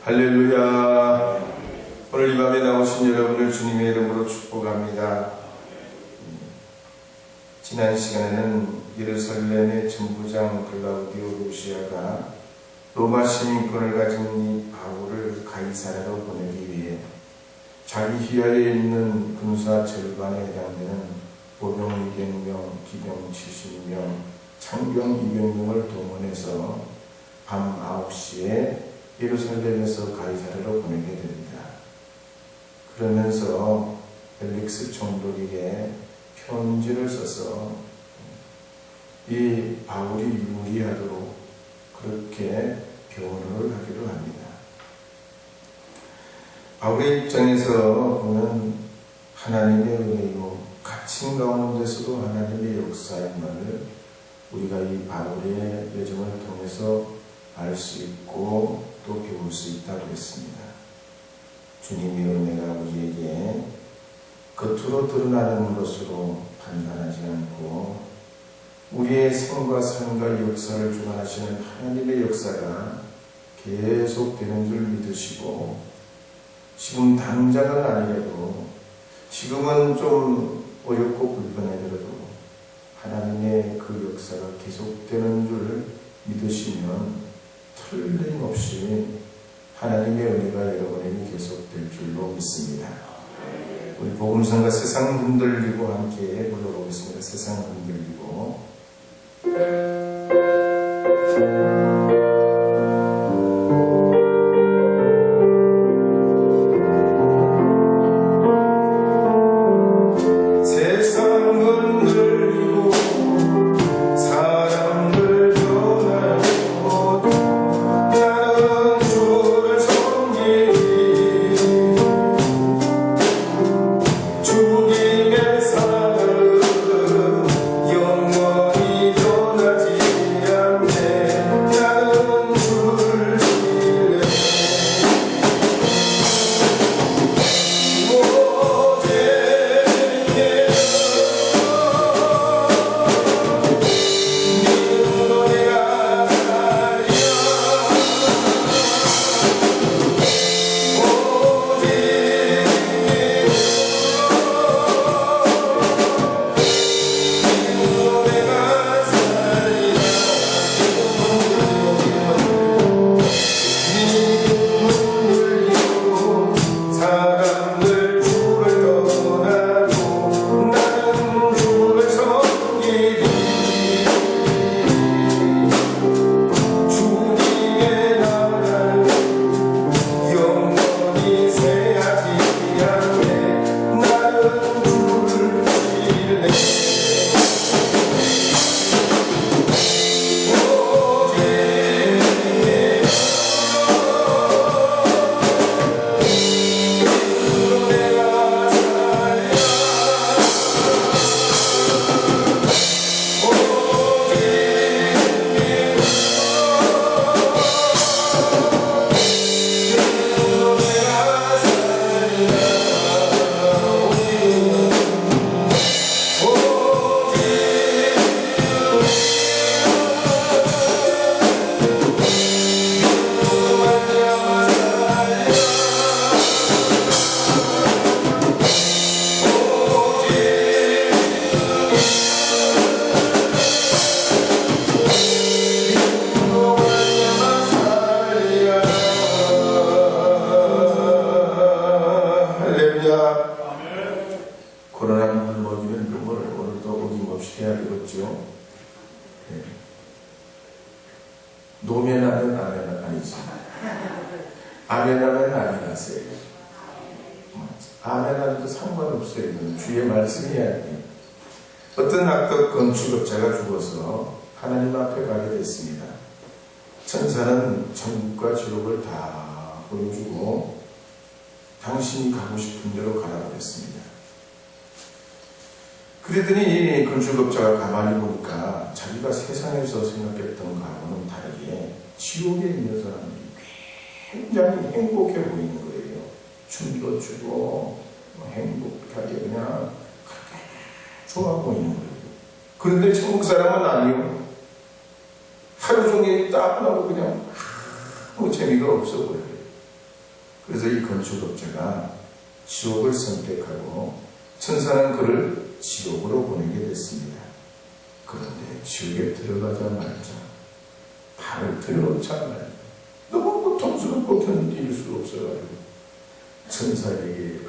할렐루야. 오늘 이 밤에 나오신 여러분을 주님의 이름으로 축복합니다. 지난 시간에는 예루살렘의 전부장 글라우디오 루시아가 로마 시민권을 가진 이 바울을 가이사랴로 보내기 위해 자기 휘하에 있는 군사 절반에 해당되는 보병 200명, 기병 70명, 창병 200명을 동원해서 밤 9시에 예루살렘에서 가이사랴로 보내게 됩니다. 그러면서 펠릭스 총독에게 편지를 써서 이 바울이 유리하도록 그렇게 변호를 하기로 합니다. 바울의 입장에서 보면 하나님의 은혜요, 갇힌 가운데서도 하나님의 역사임을 우리가 이 바울의 여정을 통해서 알 수 있고 또 배울 수 있다고 했습니다. 주님의 은혜가 우리에게 겉으로 드러나는 것으로 판단하지 않고 우리의 생과 삶과 역사를 주관하시는 하나님의 역사가 계속되는 줄 믿으시고, 지금 당장은 아니라도, 지금은 좀 어렵고 불편하더라도 하나님의 그 역사가 계속되는 줄 믿으시면 틀림없이 하나님의 은혜가 여러분에게 계속될 줄로 믿습니다. 우리 복음성가 세상 흔들리고 함께 불러보겠습니다. 세상 흔들리고. 코로나를 먹이면 눈물을 오늘도 어김없이 해야 되겠죠. 노면 하면 아멘 아니지. 아멘 하면 아멘 하세요. 아멘 하면도 상관없어요. 주의 말씀이야 돼. 어떤 악덕 건축업자가 죽어서 하나님 앞에 가게 됐습니다. 천사는 천국과 지옥을 다 보여주고 당신이 가고 싶은 데로 가라고 했습니다. 그러더니 건축업자가 가만히 보니까 자기가 세상에서 생각했던 거하고는 다르게 지옥에 있는 사람들이 굉장히 행복해 보이는 거예요. 춤도 추고 행복하게 그냥 좋아 보이는 거예요. 그런데 천국 사람은 아니요. 하루 종일 따분하고 그냥 아무 재미가 없어 보여요. 그래서 이 건축업자가 지옥을 선택하고 천사는 그를 지옥으로 보내게 됐습니다. 그런데 지옥에 들어가자마자 발을 들여놓자마자 너무 고통스럽고 견딜 수 없어가지고 천사에게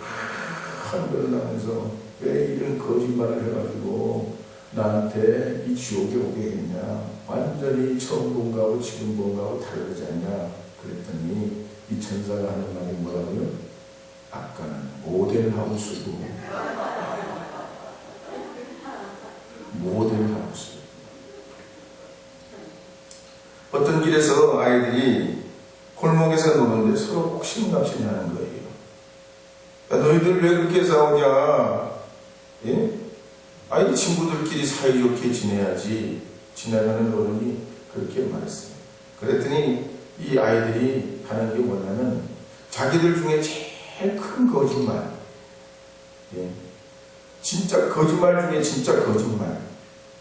한별을 하면서 왜 이런 거짓말을 해가지고 나한테 이 지옥에 오게 했냐, 완전히 처음 본 거하고 지금 본 거하고 다르지 않냐 그랬더니 이 천사가 하는 말이 뭐라고요? 아까는 모델하우스고 모델하우스. 어떤 길에서 아이들이 골목에서 노는데 서로 옥신각신 하는 거예요. 야, 너희들 왜 그렇게 싸우냐? 예? 아이 친구들끼리 사이좋게 지내야지. 지나가는 어른이 그렇게 말했어요. 그랬더니 이 아이들이 하는 게 뭐냐면 자기들 중에 제일 큰 거짓말, 예? 진짜 거짓말 중에 진짜 거짓말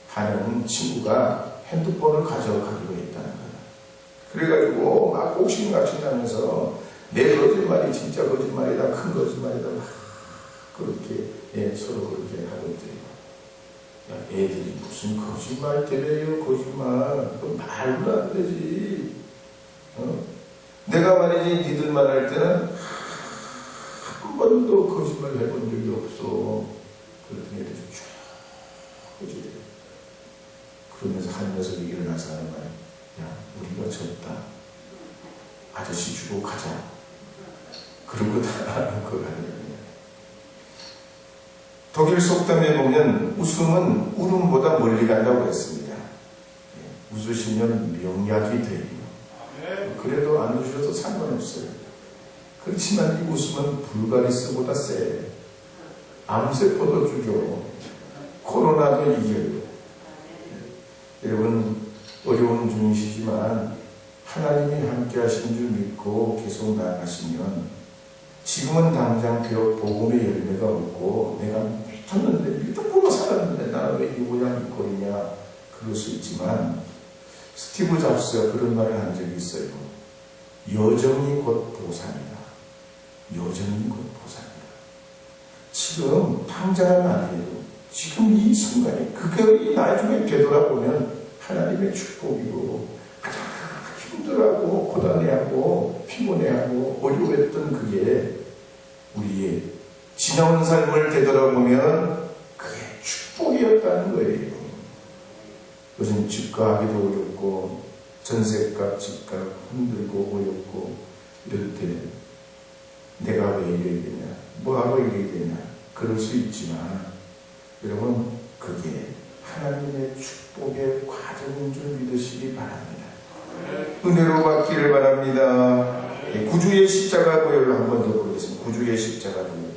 하는 친구가 핸드폰을 가져가기로 했다는 거예요. 그래가지고 막 옥신각신하면서 내 거짓말이 진짜 거짓말이다, 큰 거짓말이다, 막 그렇게, 예, 서로 그렇게 하거든요. 야, 애들이 무슨 거짓말 때려요, 거짓말. 그 말도 안 되지. 내가 말이지 니들만 할 때는 한 번도 거짓말 해본 적이 없어. 그랬더니 애들이 쭉 그지. 그러면서 한 녀석이 일어나서 하는 말이야. 야, 우리가 졌다. 아저씨 주고 가자. 그러고 다 하는 거 아니에요. 독일 속담에 보면 웃음은 울음보다 멀리 간다고 했습니다. 웃으시면 명약이 돼요. 그래도 안 웃으셔도 상관없어요. 그렇지만 이 웃음은 불가리스보다 세. 암세포도 죽여. 코로나도 이겨요. 여러분 어려운 중이시지만 하나님이 함께 하신 줄 믿고 계속 나아가시면 지금은 당장 복음의 열매가 없고 내가 믿었는데 믿음으로 살았는데 나는 왜 이 모양 이 꼴이냐 그럴 수 있지만 스티브 잡스가 그런 말을 한 적이 있어요. 여정이 곧 보상이다. 여정이 곧 보상이다. 지금 당장은 아니에요. 지금 이 순간에 그게 나중에 되돌아보면 하나님의 축복이고 가장 힘들어하고 고단해하고 피곤해하고 어려웠던 그게 우리의 지나온 삶을 되돌아보면 그게 축복이었다는 거예요. 요즘 집값 하기도 어렵고 전세값, 집값 힘들고 어렵고 이럴 때 내가 왜 이래야 되냐, 뭐하고 이래야 되냐 그럴 수 있지만 여러분 그게 하나님의 축복의 과정인 줄 믿으시기 바랍니다. 은혜로 받기를 바랍니다. 구주의 십자가 고열을 한번 더 보겠습니다. 구주의 십자가 고열.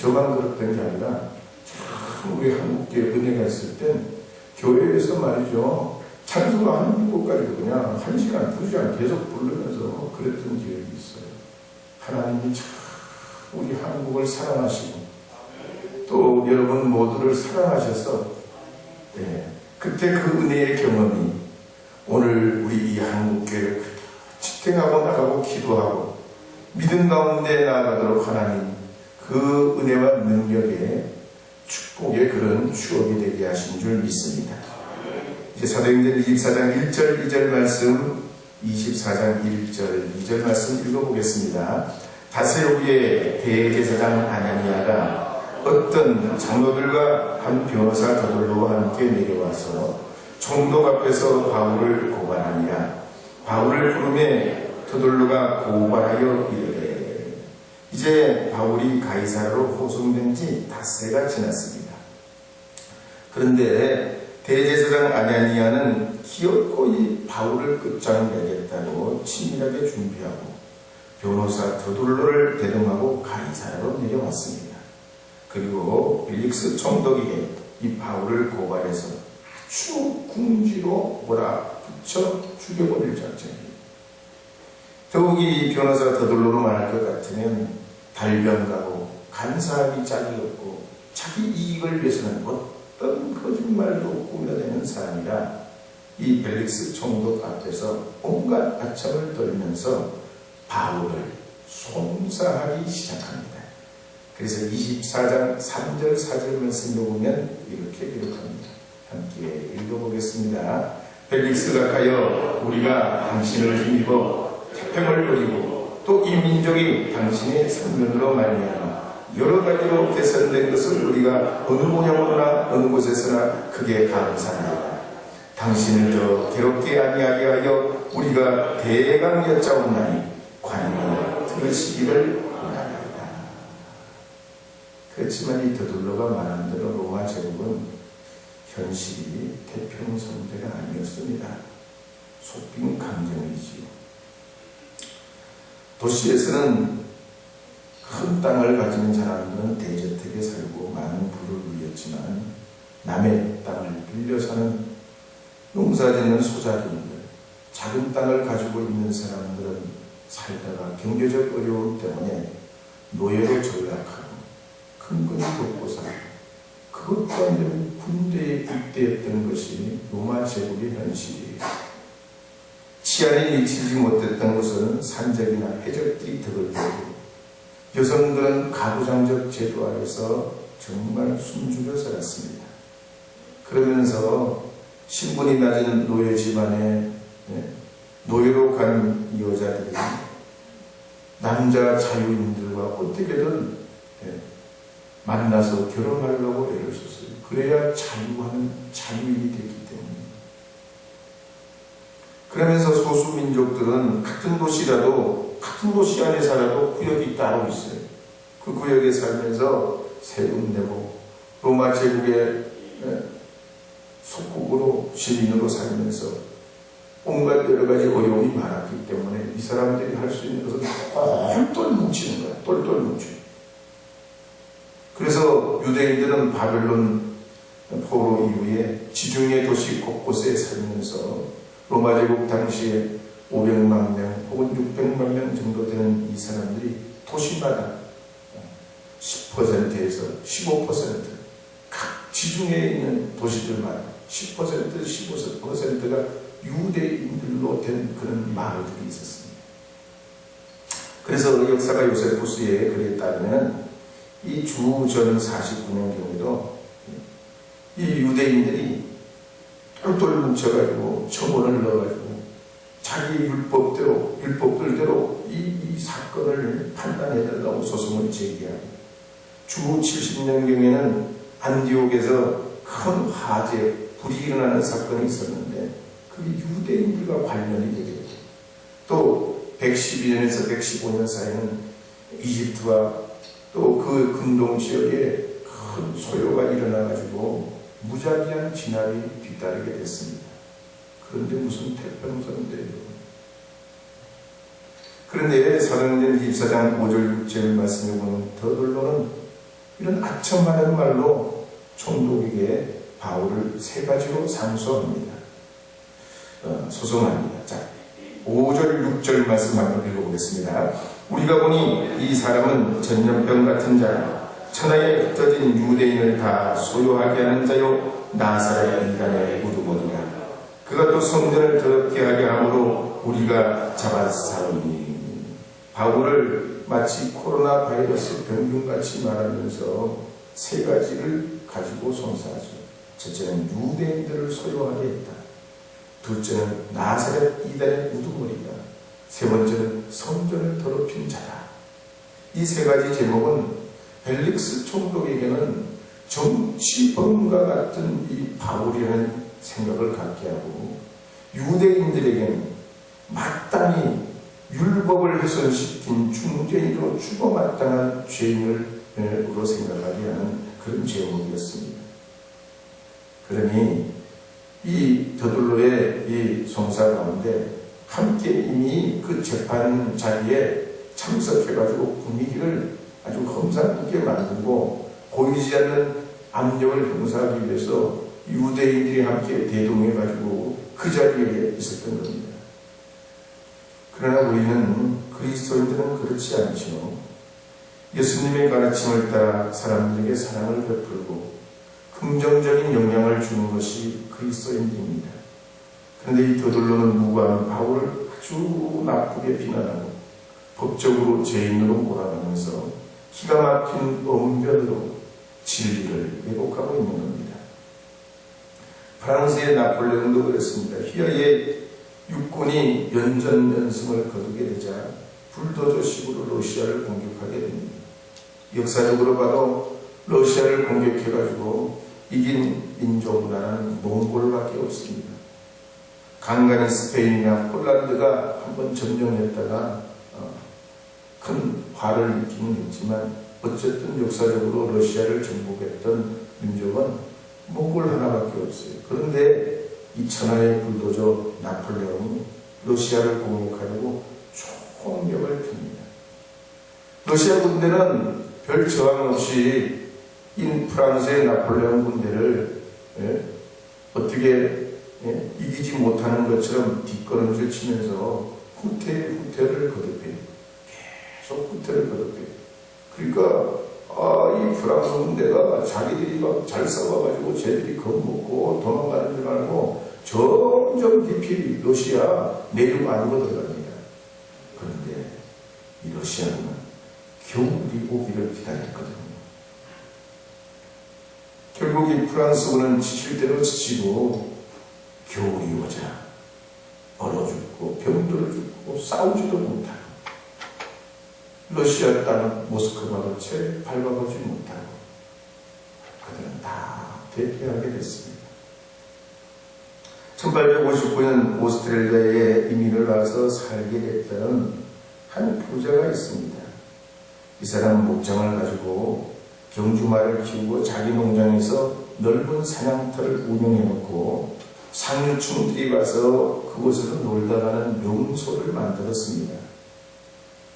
저만 그랬던 게 아니라 우리 한국교회 은혜가 있을 땐 교회에서 말이죠. 찬송하는 곳까지 그냥 1시간, 2시간 계속 부르면서 그랬던 기억이 있어요. 하나님이 참 우리 한국을 사랑하시고 또 여러분 모두를 사랑하셔서 그때 그 은혜의 경험이 오늘 우리 이 한국교회를 직행하고 나가고 기도하고 믿음 가운데 나아가도록 하나님 그 은혜와 능력의 축복의 그런 추억이 되게 하신 줄 믿습니다. 이제 사도행전 24장 1절 2절 말씀, 24장 1절 2절 말씀 읽어보겠습니다. 다세오의 대제사장 아나니아가 어떤 장로들과 한 변호사 더돌로와 함께 내려와서 총독 앞에서 바울을 고발하니라. 바울을 부르매 더돌로가 고발하여 이르되, 이제 바울이 가이사라로 호송된 지 닷새가 지났습니다. 그런데 대제사장 아나니아는 기어코이 바울을 끝장내겠다고 치밀하게 준비하고 변호사 더돌로를 대동하고 가이사라로 내려왔습니다. 그리고 벨릭스 총독에게 이 바울을 고발해서 아주 궁지로 몰아붙여 죽여버릴 작정입니다. 더욱이 변호사 더돌로로 말할 것 같으면 달변가고 간사하기 짝이 없고 자기 이익을 위해서는 어떤 거짓말도 꾸며내는 사람이라 이 벨릭스 총독 앞에서 온갖 아첨을 떨면서 바울을 송사하기 시작합니다. 그래서 24장 3절 4절 말씀을 보면 이렇게 기록합니다. 함께 읽어보겠습니다. 벨릭스가 가여 우리가 당신을 힘입어 태평을 누리고 또 이 민족이 당신의 생명으로 말미암아 여러 가지로 개선된 것을 우리가 어느 모양으로나 어느 곳에서나 크게 감사합니다. 당신을 더 괴롭게 아니하게 하여 우리가 대강 여짜옵나니 관용을 들으시기를 원합니다. 그렇지만 이 더돌로가 말한 대로 로마 제국은 현실이 태평성대가 아니었습니다. 속빈 강정이지요. 도시에서는 큰 땅을 가진 사람들은 대저택에 살고 많은 부를 누렸지만 남의 땅을 빌려 사는 농사짓는 소작인들, 작은 땅을 가지고 있는 사람들은 살다가 경제적 어려움 때문에 노예로 전락하고 근근히 돕고 살고 그것도 아니면 군대에 입대했던 것이 로마 제국의 현실이에요. 치안이 미치지 못했던 곳은 산적이나 해적들이 드글거리고 여성들은 가부장적 제도 아래서 정말 숨죽여 살았습니다. 그러면서 신분이 낮은 노예 집안에 노예로 간 여자들이 남자 자유인들과 어떻게든 만나서 결혼하려고 애를 썼어요. 그래야 자유인이 됐기 때문에. 그러면서 소수민족들은 같은 도시라도 같은 도시 안에 살아도 구역이 따로 있어요. 그 구역에 살면서 세금 내고 로마 제국의 속국으로 시민으로 살면서 온갖 여러 가지 어려움이 많았기 때문에 이 사람들이 할 수 있는 것은 똘똘 뭉치는 거야. 똘똘 뭉쳐. 그래서 유대인들은 바벨론 포로 이후에 지중해 도시 곳곳에 살면서 로마 제국 당시에 500만 명 혹은 600만 명 정도 되는 이 사람들이 도시마다 10%에서 15% 각 지중해에 있는 도시들마다 10% 15%가 유대인들로 된 그런 마을들이 있었습니다. 그래서 역사가 요세푸스의 글에 따르면 이 주전 49년경에도 이 유대인들이 똘똘 뭉쳐가지고 청원을 넣어가지고 자기 율법들대로 이 사건을 판단해달라고 소송을 제기하고 주 70년경에는 안디옥에서 큰 화재, 불이 일어나는 사건이 있었는데 그게 유대인들과 관련이 되게 되죠. 또 112년에서 115년 사이는 이집트와 또 그 근동 지역에 큰 소요가 일어나가지고 무자비한 진압이 뒤따르게 됐습니다. 그런데 무슨 태평성대요. 그런데 사도행전 24장 5절 6절 말씀에 보면 더돌로는 이런 아첨하는 말로 총독에게 바울을 세 가지로 상소합니다. 소송합니다. 자, 5절 6절 말씀 한번 읽어보겠습니다. 우리가 보니 이 사람은 전염병 같은 자라 천하에 흩어진 유대인을 다 소요하게 하는 자요 나사렛 인간의 무두보니라. 그가 또 성전을 더럽게 하게 함으로 우리가 잡았사오니. 바울을 마치 코로나 바이러스 병균같이 말하면서 세 가지를 가지고 송사하죠. 첫째는 유대인들을 소유하게 했다. 둘째는 나사렛 이단의 우두머리다. 세 번째는 성전을 더럽힌 자다. 이 세 가지 제목은 벨릭스 총독에게는 정치범과 같은 이 바울이라는 생각을 갖게 하고, 유대인들에게는 마땅히 율법을 훼손시킨 중죄인으로 죽어마땅한 죄인으로 생각하게 하는 그런 제목이었습니다. 그러니 이 더둘로의 이 송사 가운데 함께 이미 그 재판 자리에 참석해가지고 분위기를 아주 험상궂게 만들고 보이지 않는 압력을 형성하기 위해서 유대인들이 함께 대동해가지고 그 자리에 있었던 겁니다. 그러나 우리는 그리스도인들은 그렇지 않죠. 예수님의 가르침을 따라 사람들에게 사랑을 베풀고 긍정적인 영향을 주는 것이 그리스도인들입니다. 그런데 이 더둘로는 무고한 바울을 아주 나쁘게 비난하고 법적으로 죄인으로 몰아가면서 기가 막힌 언변으로 진리를 왜곡하고 있는 겁니다. 프랑스의 나폴레옹도 그랬습니다. 휘하의 육군이 연전연승을 거두게 되자 불도저식으로 러시아를 공격하게 됩니다. 역사적으로 봐도 러시아를 공격해가지고 이긴 민족 문화는 몽골밖에 없습니다. 간간히 스페인이나 폴란드가 한번 점령했다가 큰 화를 일으키는 있지만 어쨌든 역사적으로 러시아를 정복했던 민족은 몽골 하나밖에 없어요. 그런데 이 천하의 불도저 나폴레옹이 러시아를 공격하려고 총력을 핍니다. 러시아 군대는 별 저항 없이 프랑스의 나폴레옹 군대를 어떻게 이기지 못하는 것처럼 뒷걸음질 치면서 후퇴를 거듭해요. 계속 후퇴를 거듭해요. 그러니까 이 프랑스 군대가 자기들이 막 잘 싸워가지고 쟤들이 겁먹고 도망가는 줄 알고 점점 깊이 러시아 내륙 안으로 들어갑니다. 그런데 이 러시아는 겨울이 오기를 기다렸거든요. 결국 이 프랑스군은 지칠 대로 지치고 겨울이 오자 얼어 죽고 병들어 죽고 싸우지도 못하고 러시아 땅 모스크바도 채 밟아보지 못하고 그들은 다 대피하게 됐습니다. 1859년 오스트레일리아에 이민을 와서 살게 됐던 한 부자가 있습니다. 이 사람은 목장을 가지고 경주말을 키우고 자기 농장에서 넓은 사냥터를 운영해놓고 상류층들이 와서 그곳에서 놀다가는 명소를 만들었습니다.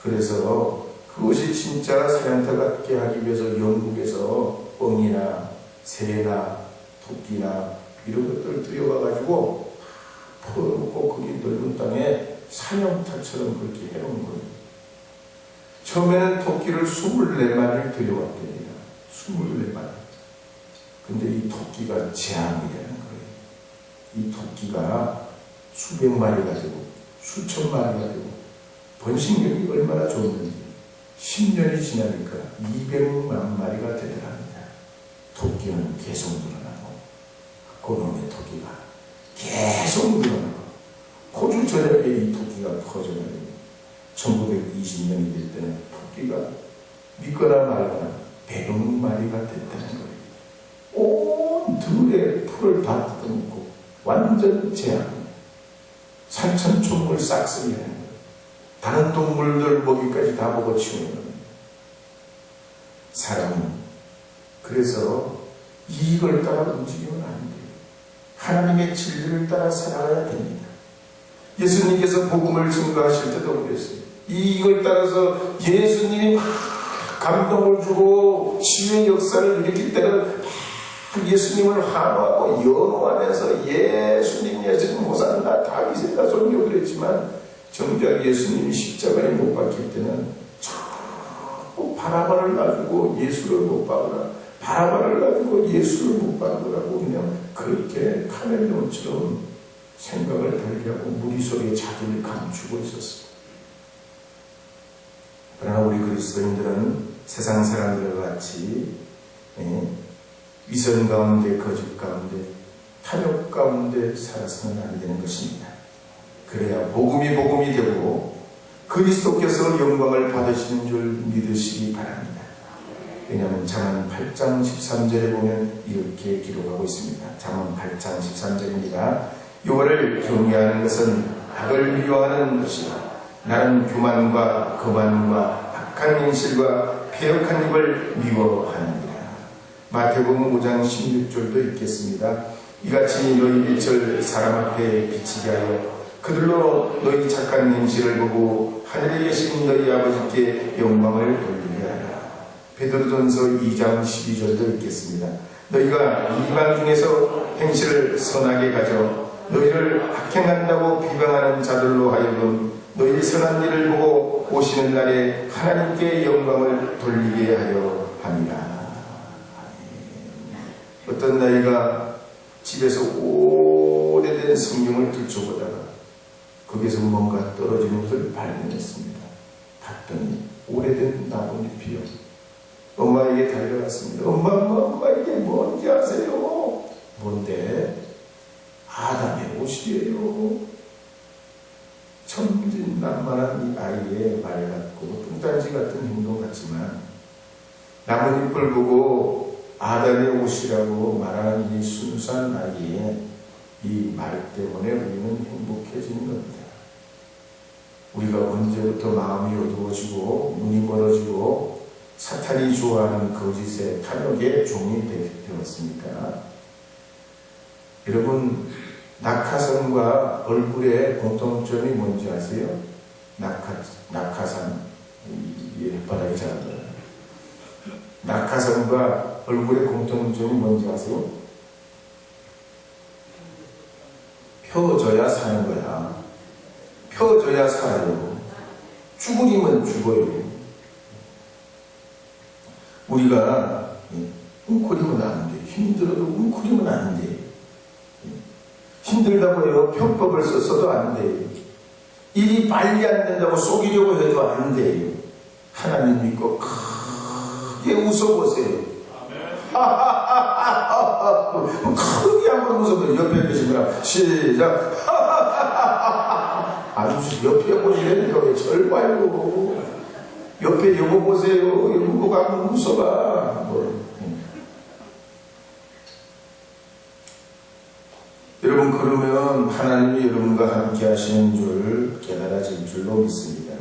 그래서 그것이 진짜 사냥터 같게 하기 위해서 영국에서 뻥이나 새나 토끼나 이런 것들을 들여와가지고 풀어놓고 거기 넓은 땅에 사냥터처럼 그렇게 해놓은 거예요. 처음에는 토끼를 24마리를 들여왔답니다. 24마리. 근데 이 토끼가 재앙이라는 거예요. 이 토끼가 수백 마리가 되고 수천 마리가 되고 번식력이 얼마나 좋은지 10년이 지나니까 200만 마리가 되더랍니다. 토끼는 계속 늘어나고 그놈의 토끼가 계속 늘어나고 호주 전역에 이 토끼가 퍼져나가고 1920년이 될 때는 토끼가 믿거나 말거나 100마리가 됐다는 거예요. 온 들에 풀을 다 뜯어먹고 완전 재앙. 산천초목을 싹쓸이하는 거예요. 다른 동물들 먹이까지 다 먹어치우는 겁니다. 사람은 그래서 이익을 따라 움직이면 안 돼요. 하나님의 진리를 따라 살아야 됩니다. 예수님께서 복음을 증거하실 때도 그랬어요. 이익을 따라서 예수님이 막 감동을 주고 치유의 역사를 일으킬 때는 예수님을 환호하고 연호하면서 예수님 호산나 다윗이다 존경 그랬지만 정작 예수님이 십자가에 못 박힐 때는 자꾸 바라바를 놔주고 예수를 못 박으라, 바라바를 놔주고 예수를 못 박으라고 그냥 그렇게 카멜레온처럼 생각을 달리하고 무리 속에 자기를 감추고 있었습니다. 그러나 우리 그리스도인들은 세상 사람들과 같이 위선 가운데, 거짓 가운데, 탐욕 가운데 살아서는 안 되는 것입니다. 그래야 복음이 되고 그리스도께서 영광을 받으시는 줄 믿으시기 바랍니다. 왜냐하면 잠언 8장 13절에 보면 이렇게 기록하고 있습니다. 잠언 8장 13절입니다. 여호와를 경외하는 것은 악을 미워하는 것이라. 나는 교만과 거만과 악한 행실과 패역한 입을 미워하느니라. 마태복음 5장 16절도 있겠습니다. 이같이 너희 빛을 사람 앞에 비치게 하여 그들로 너희 착한 행실을 보고 하늘에 계신 너희 아버지께 영광을 돌리게 하라. 베드로전서 2장 12절도 있겠습니다. 너희가 이방 중에서 행실을 선하게 가져 너희를 악행한다고 비방하는 자들로 하여금 너희 선한 일을 보고 오시는 날에 하나님께 영광을 돌리게 하려 합니다. 어떤 나이가 집에서 오래된 성경을 들춰보다가 거기서 뭔가 떨어지는 것을 발견했습니다. 봤더니 오래된 나뭇잎이요. 엄마에게 달려갔습니다. 엄마 이게 뭔지 아세요? 뭔데? 아담의 옷이에요. 천진난만한 이 아이의 말 같고 뚱딴지 같은 행동 같지만 나뭇잎을 보고 아담의 옷이라고 말하는 이 순수한 아이의 이 말 때문에 우리는 행복해지는 겁니다. 우리가 언제부터 마음이 어두워지고 눈이 멀어지고 사탄이 좋아하는 거짓의 탐욕의 종이 되었습니까? 여러분, 낙하산과 얼굴의 공통점이 뭔지 아세요? 낙하산, 바닥이 작은 거예요. 낙하산과 얼굴의 공통점이 뭔지 아세요? 펴져야 사는 거야. 펴져야 살아요. 죽으리면 죽어요. 우리가 웅크리면 안 돼. 힘들어도 웅크리면 안 돼. 힘들다고 해요. 편법을 썼어도 안 돼요. 일이 빨리 안 된다고 속이려고 해도 안 돼요. 하나님 믿고 크게 웃어보세요. 크게 한번 웃어보세요. 옆에 계신 거랑 시작. 아주 옆에 보시려니까 왜 절 봐요. 옆에 여보 보세요. 여보가 한번 웃어봐. 여러분, 그러면 하나님이 여러분과 함께 하시는 줄 깨달아질 줄로 믿습니다.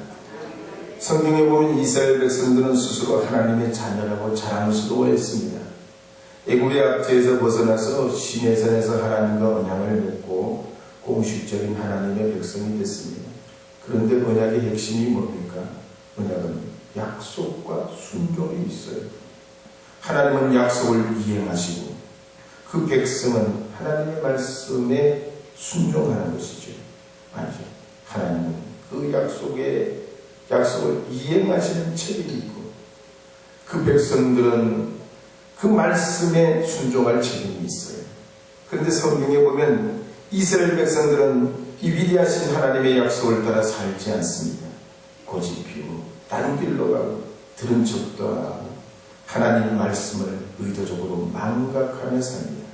성경에 보면 이스라엘 백성들은 스스로 하나님의 자녀라고 자랑스러워했습니다. 애굽의 압제에서 벗어나서 시내산에서 하나님과 언약을 맺고 공식적인 하나님의 백성이 됐습니다. 그런데 언약의 핵심이 뭡니까? 언약은 약속과 순종이 있어요. 하나님은 약속을 이행하시고 그 백성은 하나님의 말씀에 순종하는 것이죠. 아니죠. 하나님은 그 약속을 이행하시는 책임이 있고 그 백성들은 그 말씀에 순종할 책임이 있어요. 그런데 성경에 보면 이스라엘 백성들은 이 위대하신 하나님의 약속을 따라 살지 않습니다. 고집 피우고 딴 길로 가고 들은 척도 안 하고 하나님 말씀을 의도적으로 망각하며 삽니다.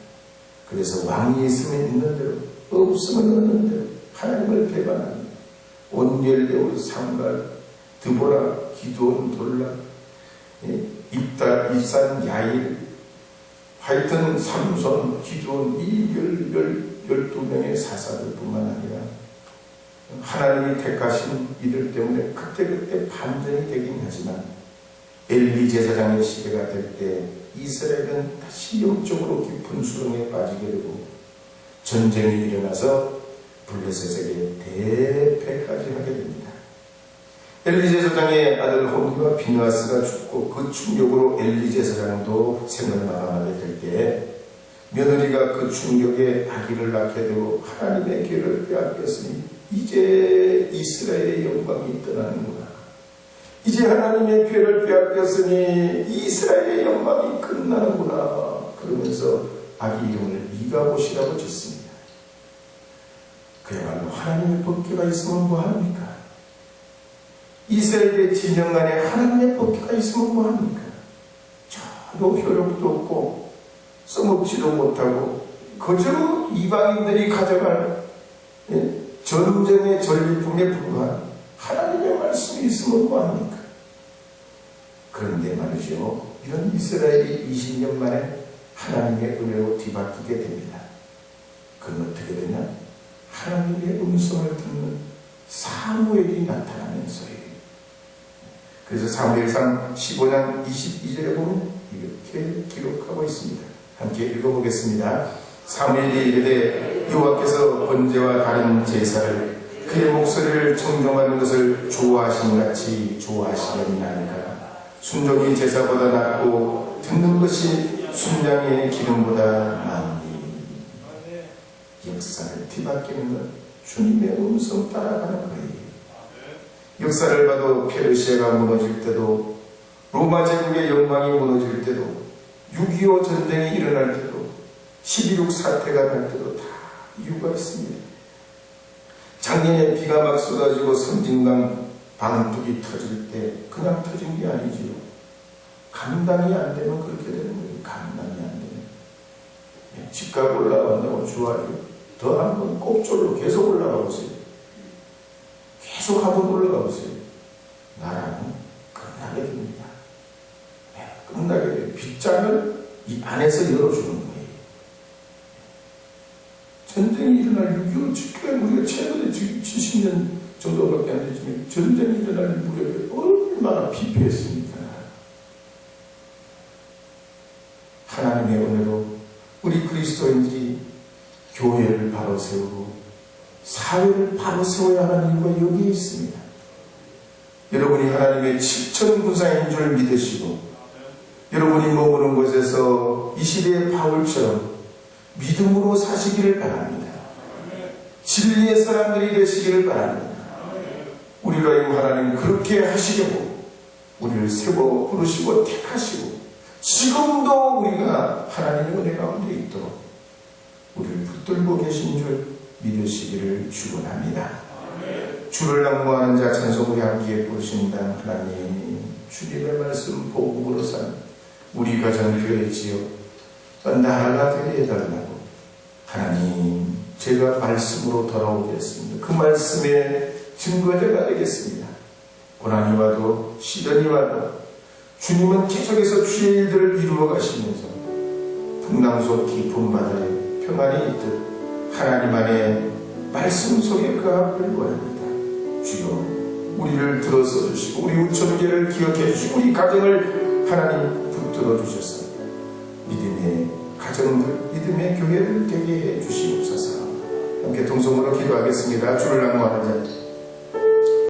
그래서 왕이 있으면 있는 대로 없으면 없는 대로 하나님을 배반합니다. 온겔레오, 상갈, 드보라, 기드온, 돌라, 입산, 야일, 하여튼 삼손, 기드온, 이 12명의 사사들뿐만 아니라 하나님이 택하신 이들 때문에 그때그때 반전이 되긴 하지만 엘리 제사장의 시대가 될 때 이스라엘은 다시 영적으로 깊은 수렁에 빠지게 되고 전쟁이 일어나서 블레셋에게 대패까지 하게 됩니다. 엘리 제사장의 아들 홈리와 비느하스가 죽고 그 충격으로 엘리 제사장도 생을 마감하게 될 때 며느리가 그 충격에 아기를 낳게 되고 하나님의 기회를 빼앗겼으니 이제 이스라엘의 영광이 떠나는구나. 이제 하나님의 기회를 빼앗겼으니 이스라엘의 영광이 끝나는구나. 그러면서 아기 이름을 이가봇이라고 짓습니다. 그야말로 하나님의 법궤가 있으면 뭐합니까? 이스라엘의 진영 안에 하나님의 법궤가 있으면 뭐합니까? 저도 효력도 없고 써먹지도 못하고 그저 이방인들이 가져갈 전쟁의 전리품에 불과한 하나님의 말씀이 있으면 뭐합니까? 그런데 말이죠, 이런 이스라엘이 20년 만에 하나님의 은혜로 뒤바뀌게 됩니다. 그건 어떻게 되냐? 하나님의 음성을 듣는 사무엘이 나타나면서예요. 그래서 사무엘상 15장 22절에 보면 이렇게 기록하고 있습니다. 함께 읽어보겠습니다. 사무엘이 이르되 여호와께서 번제와 다른 제사를 그의 목소리를 청종하는 것을 좋아하신 같이 좋아하시겠나이까. 순종이 제사보다 낫고 듣는 것이 순양의 기름보다 나으니. 역사를 뒤바뀌는 것, 주님의 음성 따라가는 거예요. 역사를 봐도 페르시아가 무너질 때도, 로마 제국의 영광이 무너질 때도, 6.25 전쟁이 일어날 때도, 12.6 사태가 날 때도 다 이유가 있습니다. 작년에 비가 막 쏟아지고 섬진강 방tuk이 터질 때 그냥 터진 게 아니지요. 감당이 안 되면 그렇게 되는 거예요. 감당이 안 되면. 집값 올라간다고 좋아요. 더 한번 꼭졸로 계속 올라가보세요. 계속 한번 올라가보세요. 나라는 끝나게 됩니다. 끝나게 돼요. 빗장을 이 안에서 열어주는 거예요. 전쟁이 일어날 6.25 직후에 우리가 최근에 70년 정도밖에 안 되지만 전쟁이 일어날 무렵에 얼마나 피폐했습니까? 하나님의 은혜로 우리 그리스도인들이 교회를 바로 세우고 사회를 바로 세워야 하는 이유가 여기에 있습니다. 여러분이 하나님의 칠천구사인 줄 믿으시고 여러분이 머무는 곳에서 이 시대의 바울처럼 믿음으로 사시기를 바랍니다. 진리의 사람들이 되시기를 바랍니다. 우리가 하나님 그렇게 하시려고 우리를 세워 부르시고 택하시고 지금도 우리가 하나님의 은혜 가운데 있도록 우리를 붙들고 계신 줄 믿으시기를 축원합니다. 주를 낭모하는 자 찬송으로 함께 부르신다. 하나님 주님의 말씀 복음으로 산 우리 가정교회지요 나라가 되게 해달라고 하나님 제가 말씀으로 돌아오겠습니다. 그 말씀의 증거자가 되겠습니다. 고난이 와도 시련이 와도 주님은 계속해서 주의 일들을 이루어 가시면서 풍랑속 깊은 바다에 평안이 있듯 하나님 안에 말씀 속에 그 앞을 구합니다. 주여 우리를 들어서 주시고 우리 우천계를 기억해 주시고 우리 가정을 하나님 붙들어 주셔서 믿음의 가정들 믿음의 교회를 되게 해 주시옵소서. 함께 동성으로 기도하겠습니다. 주를 낭모하는 자